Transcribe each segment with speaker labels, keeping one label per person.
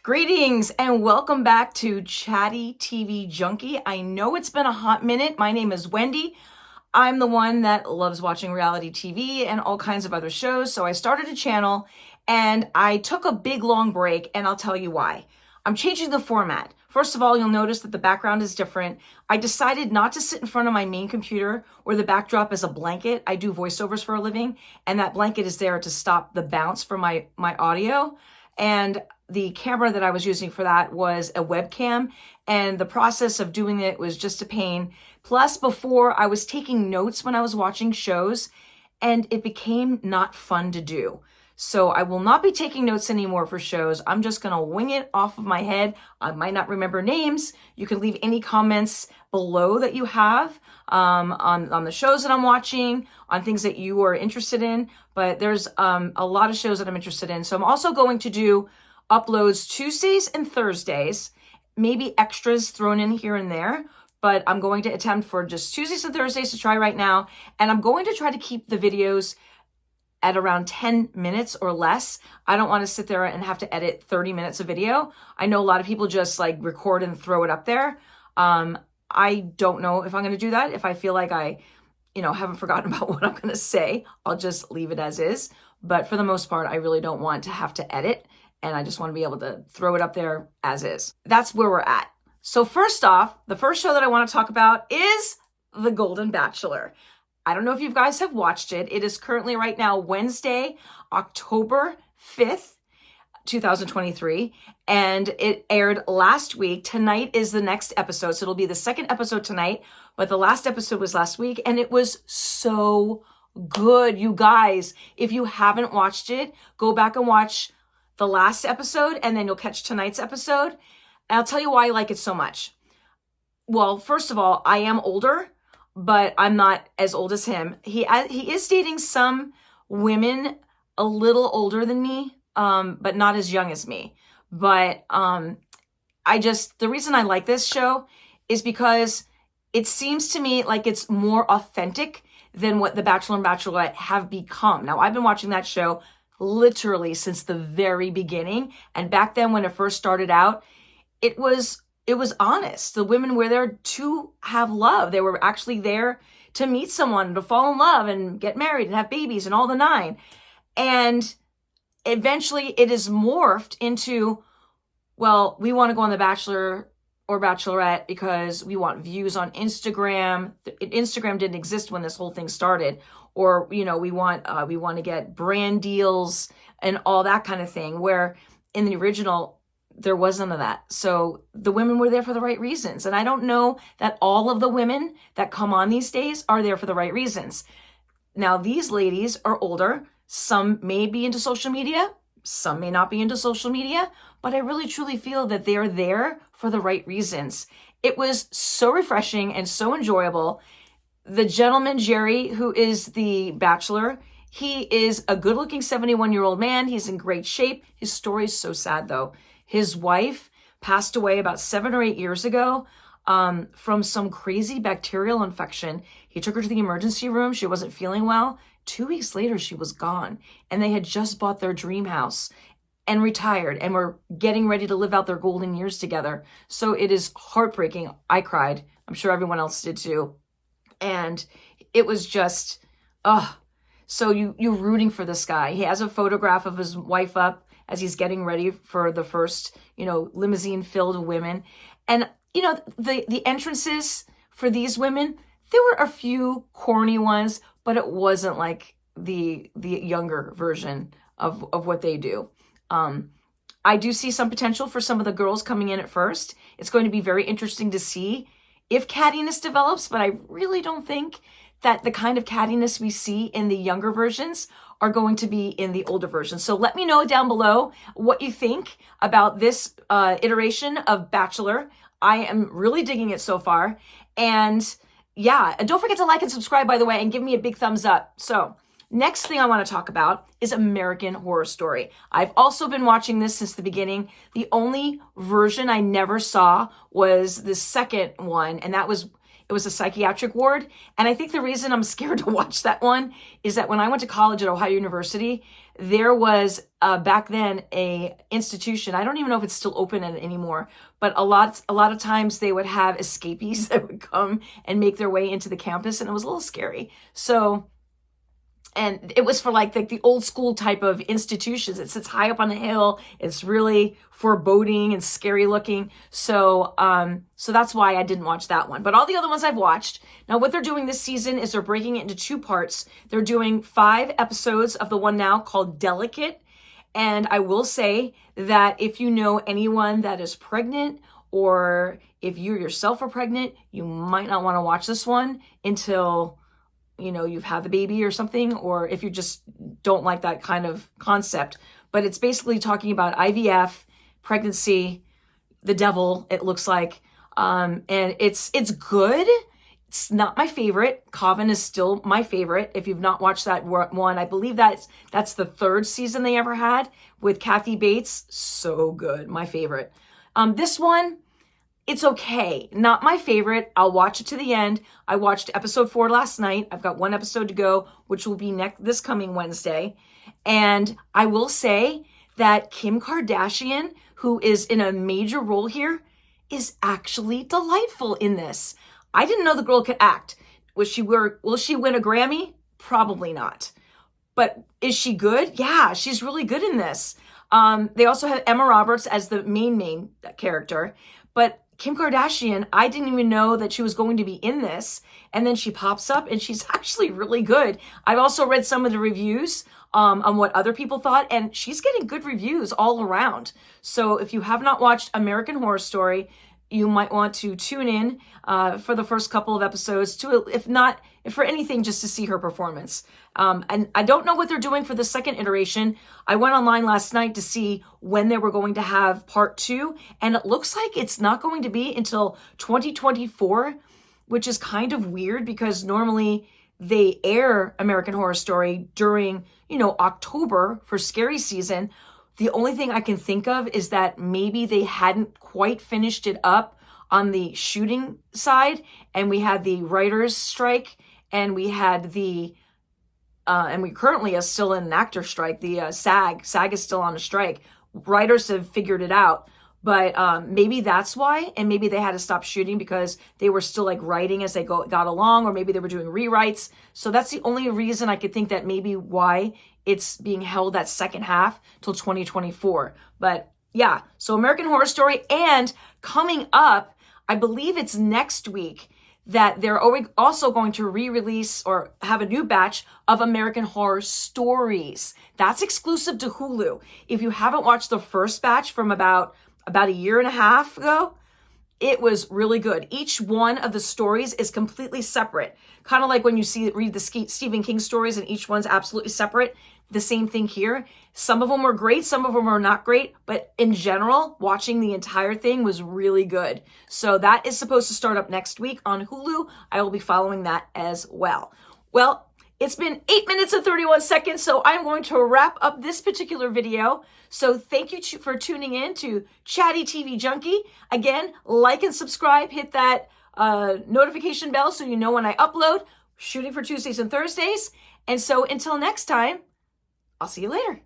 Speaker 1: Greetings and welcome back to Chatty TV Junkie. I know it's been a hot minute. My name is Wendy. I'm the one that loves watching reality TV and all kinds of other shows. So I started a channel and I took a big long break, and I'll tell you why. I'm changing the format. First of all, you'll notice that the background is different. I decided not to sit in front of my main computer where the backdrop is a blanket. I do voiceovers for a living, and that blanket is there to stop the bounce from my audio. And the camera that I was using for that was a webcam, and the process of doing it was just a pain. Plus, before, I was taking notes when I was watching shows, and it became not fun to do. So I will not be taking notes anymore for shows. I'm just going to wing it off of my head. I might not remember names. You can leave any comments below that you have on the shows that I'm watching, on things that you are interested in. But there's a lot of shows that I'm interested in. So I'm also going to do uploads Tuesdays and Thursdays, maybe extras thrown in here and there. But I'm going to attempt for just Tuesdays and Thursdays to try right now. And I'm going to try to keep the videos at around 10 minutes or less. I don't want to sit there and have to edit 30 minutes of video. I know a lot of people just like record and throw it up there. I don't know if I'm going to do that. If I feel like I, haven't forgotten about what I'm going to say, I'll just leave it as is. But for the most part, I really don't want to have to edit, and I just want to be able to throw it up there as is. That's where we're at. So first off, the first show that I want to talk about is The Golden Bachelor. I don't know if you guys have watched it. It is currently right now Wednesday, October 5th, 2023, and it aired last week. Tonight is the next episode, so it'll be the second episode tonight, but the last episode was last week, and it was so good, you guys. If you haven't watched it, go back and watch the last episode, and then you'll catch tonight's episode. And I'll tell you why I like it so much. Well, first of all, I am older, but I'm not as old as him. He is dating some women a little older than me, but not as young as me. But the reason I like this show is because it seems to me like it's more authentic than what The Bachelor and Bachelorette have become. Now, I've been watching that show literally since the very beginning. And back then when it first started out, it was honest. The women were there to have love. They were actually there to meet someone, to fall in love and get married and have babies and all the nine. And eventually it is morphed into, well, we want to go on The Bachelor or Bachelorette because we want views on Instagram. Instagram didn't exist when this whole thing started. Or, we want to get brand deals and all that kind of thing, where in the original, there was none of that. So the women were there for the right reasons. And I don't know that all of the women that come on these days are there for the right reasons. Now, these ladies are older. Some may be into social media. Some may not be into social media. But I really, truly feel that they are there for the right reasons. It was so refreshing and so enjoyable. The gentleman, Jerry, who is the bachelor, he is a good-looking 71-year-old man. He's in great shape. His story is so sad, though. His wife passed away about 7 or 8 years ago from some crazy bacterial infection. He took her to the emergency room. She wasn't feeling well. 2 weeks later, she was gone. And they had just bought their dream house and retired and were getting ready to live out their golden years together. So it is heartbreaking. I cried. I'm sure everyone else did too. And it was just, so you're rooting for this guy. He has a photograph of his wife up as he's getting ready for the first, limousine filled with women. And, the entrances for these women, there were a few corny ones, but it wasn't like the younger version of what they do. I do see some potential for some of the girls coming in at first. It's going to be very interesting to see if cattiness develops, but I really don't think that the kind of cattiness we see in the younger versions are going to be in the older versions. So let me know down below what you think about this iteration of Bachelor. I am really digging it so far. And yeah, and don't forget to like and subscribe, by the way, and give me a big thumbs up. So next thing I want to talk about is American Horror Story. I've also been watching this since the beginning. The only version I never saw was the second one, and that was It was a psychiatric ward. And I think the reason I'm scared to watch that one is that when I went to college at Ohio University, there was back then a institution. I don't even know if it's still open anymore, but a lot of times they would have escapees that would come and make their way into the campus, and it was a little scary. So, and it was for like the old school type of institutions. It sits high up on the hill. It's really foreboding and scary looking. So that's why I didn't watch that one. But all the other ones I've watched. Now what they're doing this season is they're breaking it into 2 parts. They're doing 5 episodes of the one now called Delicate. And I will say that if you know anyone that is pregnant, or if you yourself are pregnant, you might not want to watch this one until you've had the baby or something, or if you just don't like that kind of concept. But it's basically talking about IVF, pregnancy, the devil, it looks like. And it's good. It's not my favorite. Coven is still my favorite. If you've not watched that one, I believe that's the 3rd season they ever had with Kathy Bates. So good. My favorite. This one, it's okay. Not my favorite. I'll watch it to the end. I watched episode 4 last night. I've got 1 episode to go, which will be this coming Wednesday. And I will say that Kim Kardashian, who is in a major role here, is actually delightful in this. I didn't know the girl could act. Will she win a Grammy? Probably not. But is she good? Yeah, she's really good in this. They also have Emma Roberts as the main character. But Kim Kardashian, I didn't even know that she was going to be in this. And then she pops up and she's actually really good. I've also read some of the reviews on what other people thought, and she's getting good reviews all around. So if you have not watched American Horror Story, you might want to tune in for the first couple of episodes to, if for anything, just to see her performance. And I don't know what they're doing for the 2nd iteration. I went online last night to see when they were going to have part 2, and it looks like it's not going to be until 2024, which is kind of weird because normally they air American Horror Story during, October for scary season. The only thing I can think of is that maybe they hadn't quite finished it up on the shooting side, and we had the writers' strike, and we had and we currently are still in an actor strike. The SAG is still on a strike. Writers have figured it out, but maybe that's why, and maybe they had to stop shooting because they were still writing as they got along, or maybe they were doing rewrites. So that's the only reason I could think that maybe why it's being held that second half till 2024. But yeah, so American Horror Story, and coming up, I believe it's next week, that they're also going to re-release or have a new batch of American Horror Stories. That's exclusive to Hulu. If you haven't watched the first batch from about a year and a half ago, it was really good. Each one of the stories is completely separate. Kind of like when you read the Stephen King stories and each one's absolutely separate. The same thing here. Some of them were great, some of them were not great, but in general, watching the entire thing was really good. So that is supposed to start up next week on Hulu. I will be following that as well. Well, it's been 8 minutes and 31 seconds, so I'm going to wrap up this particular video. So thank you for tuning in to Chatty TV Junkie. Again, like and subscribe, hit that notification bell so you know when I upload. Shooting for Tuesdays and Thursdays. And so until next time, I'll see you later.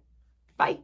Speaker 1: Bye.